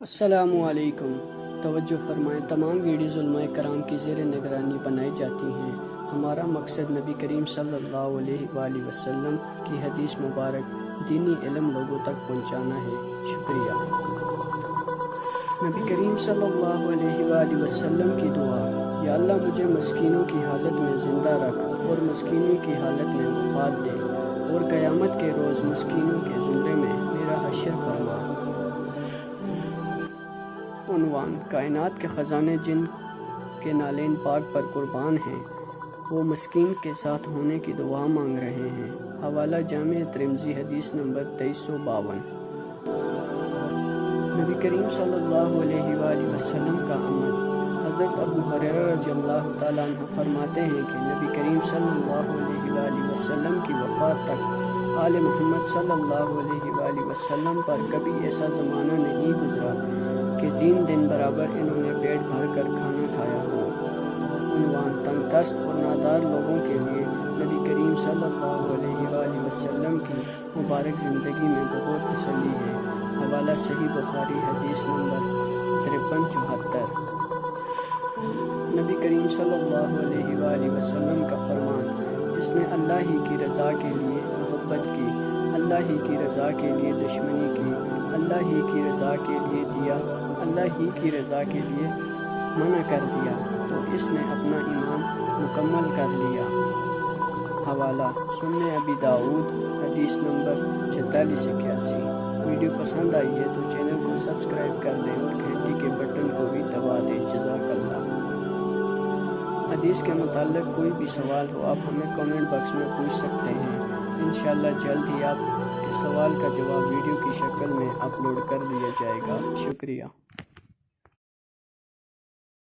السلام علیکم۔ توجہ فرمائیں، تمام ویڈیوز علماء کرام کی زیر نگرانی بنائی جاتی ہیں۔ ہمارا مقصد نبی کریم صلی اللہ علیہ وآلہ وسلم کی حدیث مبارک دینی علم لوگوں تک پہنچانا ہے۔ شکریہ۔ نبی کریم صلی اللہ علیہ وآلہ وسلم کی دعا: یا اللہ مجھے مسکینوں کی حالت میں زندہ رکھ اور مسکینی کی حالت میں وفات دے، اور قیامت کے روز مسکینوں کے زمرے میں میرا حشر فرما۔ عنوان: کائنات کے خزانے جن کے نالین پاک پر قربان ہیں، وہ مسکین کے ساتھ ہونے کی دعا مانگ رہے ہیں۔ حوالہ: جامع ترمذی، حدیث نمبر 2352۔ نبی کریم صلی اللہ علیہ وآلہ وسلم کا عمل: حضرت ابو ہریرہ رضی اللہ تعالیٰ عنہ فرماتے ہیں کہ نبی کریم صلی اللہ علیہ وآلہ وسلم کی وفات تک آل محمد صلی اللہ علیہ وآلہ وسلم پر کبھی ایسا زمانہ نہیں گزرا کہ 3 دن برابر انہوں نے پیٹ بھر کر کھانا کھایا ہو۔ عنوان: تنگ دست اور نادار لوگوں کے لیے نبی کریم صلی اللہ علیہ وآلہ وسلم کی مبارک زندگی میں بہت تسلی ہے۔ حوالہ: صحیح بخاری، حدیث نمبر 5374۔ نبی کریم صلی اللہ علیہ وآلہ وسلم کا فرمان: جس نے اللہ ہی کی رضا کے لیے محبت کی، اللہ ہی کی رضا کے لیے دشمنی کی، اللہ ہی کی رضا کے لیے دیا، اللہ ہی کی رضا کے لیے منع کر دیا، تو اس نے اپنا ایمان مکمل کر لیا۔ حوالہ: سنن ابی داؤد، حدیث نمبر 4681۔ ویڈیو پسند آئی ہے تو چینل کو سبسکرائب کر دیں اور گھنٹی کے بٹن کو بھی دبا دیں۔ جزاک اللہ۔ حدیث کے متعلق کوئی بھی سوال ہو آپ ہمیں کامنٹ باکس میں پوچھ سکتے ہیں۔ انشاءاللہ جلد ہی آپ کے سوال کا جواب ویڈیو کی شکل میں اپلوڈ کر دیا جائے گا۔ شکریہ۔